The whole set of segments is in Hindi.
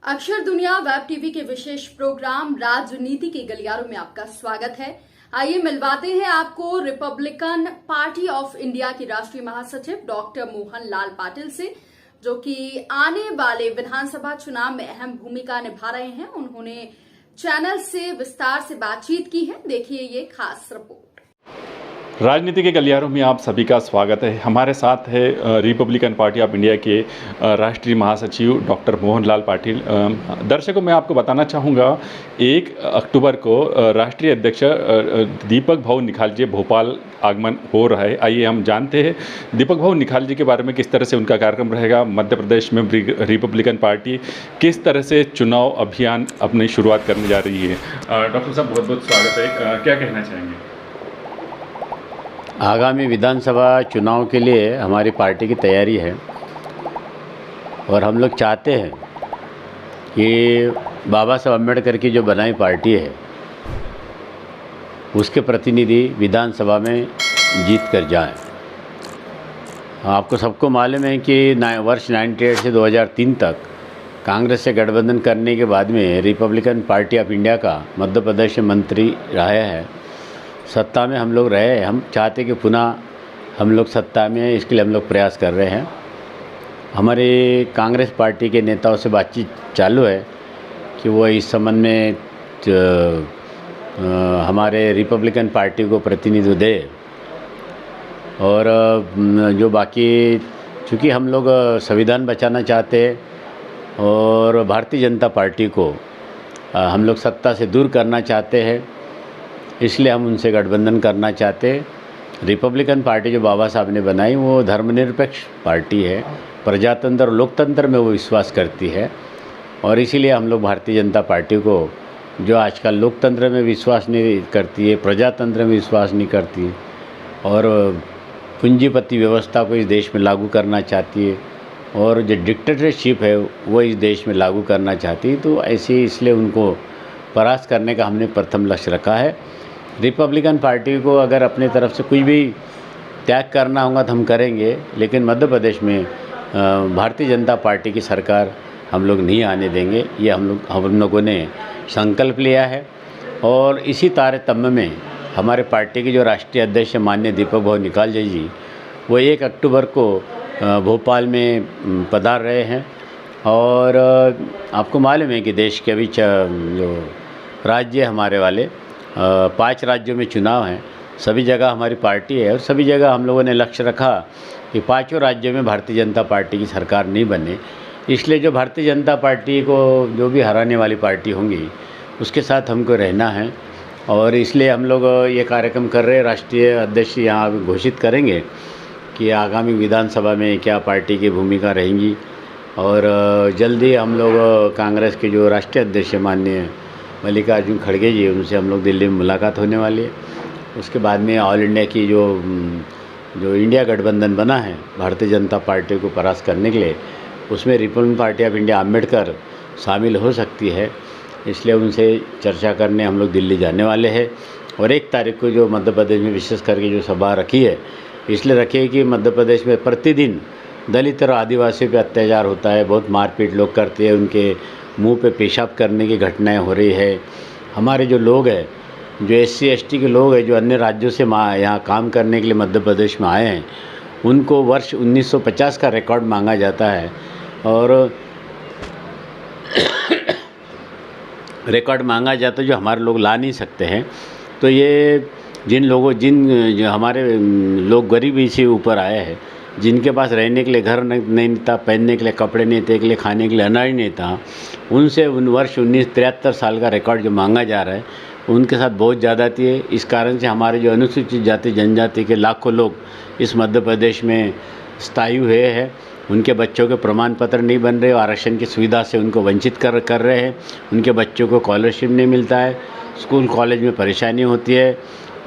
अक्षर दुनिया वेब टीवी के विशेष प्रोग्राम राजनीति के गलियारों में आपका स्वागत है। आइए मिलवाते हैं आपको रिपब्लिकन पार्टी ऑफ इंडिया की राष्ट्रीय महासचिव डॉक्टर मोहन लाल पाटिल से, जो कि आने वाले विधानसभा चुनाव में अहम भूमिका निभा रहे हैं। उन्होंने चैनल से विस्तार से बातचीत की है। देखिए ये खास रिपोर्ट। राजनीति के गलियारों में आप सभी का स्वागत है। हमारे साथ है रिपब्लिकन पार्टी ऑफ इंडिया के राष्ट्रीय महासचिव डॉक्टर मोहन लाल पाटिल। दर्शकों मैं आपको बताना चाहूँगा, 1 अक्टूबर को राष्ट्रीय अध्यक्ष दीपक भाऊ निखाल जी भोपाल आगमन हो रहा है। आइए हम जानते हैं दीपक भाऊ निखाल जी के बारे में, किस तरह से उनका कार्यक्रम रहेगा। मध्य प्रदेश में रिपब्लिकन पार्टी किस तरह से चुनाव अभियान अपनी शुरुआत करने जा रही है। डॉक्टर साहब बहुत बहुत स्वागत है। क्या कहना चाहेंगे? आगामी विधानसभा चुनाव के लिए हमारी पार्टी की तैयारी है और हम लोग चाहते हैं कि बाबा साहब अम्बेडकर की जो बनाई पार्टी है उसके प्रतिनिधि विधानसभा में जीत कर जाएं। आपको सबको मालूम है कि वर्ष 98 से 2003 तक कांग्रेस से गठबंधन करने के बाद में रिपब्लिकन पार्टी ऑफ इंडिया का मध्य प्रदेश में मंत्री रहा है, सत्ता में हम लोग रहे। हम चाहते कि पुनः हम लोग सत्ता में, इसके लिए हम लोग प्रयास कर रहे हैं। हमारे कांग्रेस पार्टी के नेताओं से बातचीत चालू है कि वो इस संबंध में हमारे रिपब्लिकन पार्टी को प्रतिनिधित्व दे। और जो बाकी, चूँकि हम लोग संविधान बचाना चाहते हैं और भारतीय जनता पार्टी को हम लोग सत्ता से दूर करना चाहते हैं, इसलिए हम उनसे गठबंधन करना चाहते। रिपब्लिकन पार्टी जो बाबा साहब ने बनाई वो धर्मनिरपेक्ष पार्टी है, प्रजातंत्र और लोकतंत्र में वो विश्वास करती है। और इसीलिए हम लोग भारतीय जनता पार्टी को, जो आजकल लोकतंत्र में विश्वास नहीं करती है, प्रजातंत्र में विश्वास नहीं करती है और पूंजीपति व्यवस्था को इस देश में लागू करना चाहती है और जो डिक्टेटरशिप है वो इस देश में लागू करना चाहती है, तो ऐसे इसलिए उनको परास्त करने का हमने प्रथम लक्ष्य रखा है। रिपब्लिकन पार्टी को अगर अपने तरफ से कुछ भी त्याग करना होगा तो हम करेंगे, लेकिन मध्य प्रदेश में भारतीय जनता पार्टी की सरकार हम लोग नहीं आने देंगे। ये हम लोगों ने संकल्प लिया है। और इसी तारतम्य में हमारे पार्टी के जो राष्ट्रीय अध्यक्ष माननीय दीपक भाऊ निखाल जी वो 1 अक्टूबर को भोपाल में पधार रहे हैं। और आपको मालूम है कि देश के अभी जो राज्य हमारे वाले 5 राज्यों में चुनाव हैं, सभी जगह हमारी पार्टी है और सभी जगह हम लोगों ने लक्ष्य रखा कि 5 राज्यों में भारतीय जनता पार्टी की सरकार नहीं बने। इसलिए जो भारतीय जनता पार्टी को जो भी हराने वाली पार्टी होंगी उसके साथ हमको रहना है और इसलिए हम लोग ये कार्यक्रम कर रहे हैं। राष्ट्रीय अध्यक्ष यहाँ घोषित करेंगे कि आगामी विधानसभा में क्या पार्टी की भूमिका रहेंगी। और जल्दी हम लोग कांग्रेस के जो राष्ट्रीय अध्यक्ष माननीय मल्लिकार्जुन खड़गे जी, उनसे हम लोग दिल्ली में मुलाकात होने वाली है। उसके बाद में ऑल इंडिया की जो इंडिया गठबंधन बना है भारतीय जनता पार्टी को परास्त करने के लिए, उसमें Republican party of India Ambedkar शामिल हो सकती है। इसलिए उनसे चर्चा करने हम लोग दिल्ली जाने वाले हैं। और 1 तारीख को जो मध्य प्रदेश में विशेष करके जो सभा रखी है, इसलिए रखी है कि मध्य प्रदेश में प्रतिदिन दलित और आदिवासियों पे अत्याचार होता है, बहुत मारपीट लोग करते हैं, उनके मुंह पे पेशाब करने की घटनाएं हो रही है। हमारे जो लोग हैं, जो SC ST के लोग हैं, जो अन्य राज्यों से यहाँ काम करने के लिए मध्य प्रदेश में आए हैं, उनको वर्ष 1950 का रिकॉर्ड मांगा जाता है और रिकॉर्ड मांगा जाता है जो हमारे लोग ला नहीं सकते हैं। तो ये जो हमारे लोग गरीबी से ऊपर आए हैं, जिनके पास रहने के लिए घर नहीं था, पहनने के लिए कपड़े नहीं थे, के लिए खाने के लिए अनाज नहीं था, उनसे वर्ष 1973 साल का रिकॉर्ड जो मांगा जा रहा है उनके साथ बहुत ज़्यादती है। इस कारण से हमारे जो अनुसूचित जाति जनजाति के लाखों लोग इस मध्य प्रदेश में स्थायी हुए हैं, उनके बच्चों के प्रमाण पत्र नहीं बन रहे, आरक्षण की सुविधा से उनको वंचित कर रहे हैं। उनके बच्चों को स्कॉलरशिप नहीं मिलता है, स्कूल कॉलेज में परेशानी होती है,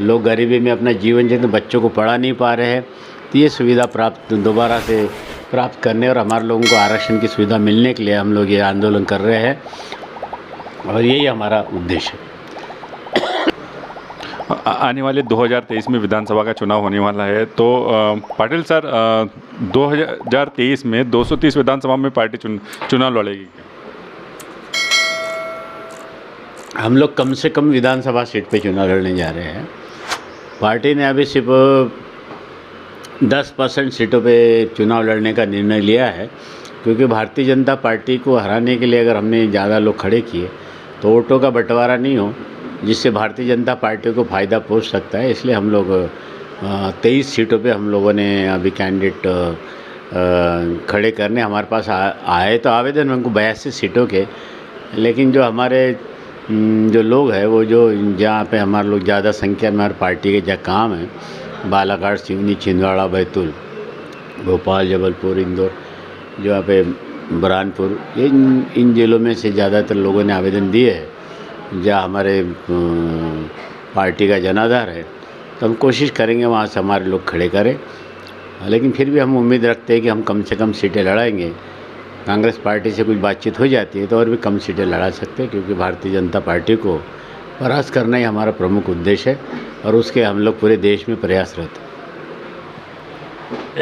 लोग गरीबी में अपना जीवन जीते, बच्चों को पढ़ा नहीं पा रहे हैं। तो ये सुविधा दोबारा से प्राप्त करने और हमारे लोगों को आरक्षण की सुविधा मिलने के लिए हम लोग ये आंदोलन कर रहे हैं और यही हमारा उद्देश्य है। आने वाले 2023 में विधानसभा का चुनाव होने वाला है, तो पाटिल सर 2023 में 230 विधानसभा में पार्टी चुनाव लड़ेगी। हम लोग कम से कम विधानसभा सीट पे चुनाव लड़ने जा रहे हैं। पार्टी ने अभी सिर्फ 10% सीटों पे चुनाव लड़ने का निर्णय लिया है, क्योंकि भारतीय जनता पार्टी को हराने के लिए अगर हमने ज़्यादा लोग खड़े किए तो वोटों का बंटवारा नहीं हो, जिससे भारतीय जनता पार्टी को फ़ायदा पहुंच सकता है। इसलिए हम लोग 23 सीटों पे हम लोगों ने अभी कैंडिडेट खड़े करने हमारे पास आए तो आवेदन हमको 82 सीटों के, लेकिन जो हमारे जो लोग हैं वो जो जहाँ पे हमारे लोग ज़्यादा संख्या में हमारी पार्टी के जहाँ काम है, बालाघाट, सिवनी, छिंदवाड़ा, बैतूल, भोपाल, जबलपुर, इंदौर, जो यहाँ पे बुरहानपुर, इन जिलों में से ज़्यादातर लोगों ने आवेदन दिए हैं जहाँ हमारे पार्टी का जनाधार है। तो हम कोशिश करेंगे वहाँ से हमारे लोग खड़े करें, लेकिन फिर भी हम उम्मीद रखते हैं कि हम कम से कम सीटें लड़ाएंगे। कांग्रेस पार्टी से कुछ बातचीत हो जाती है तो और भी कम सीटें लड़ा सकते हैं, क्योंकि भारतीय जनता पार्टी को परास्त करना ही हमारा प्रमुख उद्देश्य है और उसके हम लोग पूरे देश में प्रयासरत हैं।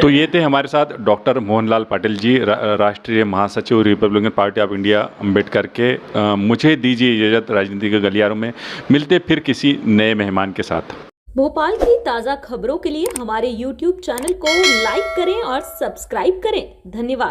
तो ये थे हमारे साथ डॉक्टर मोहनलाल पाटिल जी, राष्ट्रीय महासचिव Republican party of India Ambedkar के। मुझे दीजिए इजाज़त राजनीति के गलियारों में। मिलते फिर किसी नए मेहमान के साथ। भोपाल की ताज़ा खबरों के लिए हमारे YouTube चैनल को लाइक करें और सब्सक्राइब करें। धन्यवाद।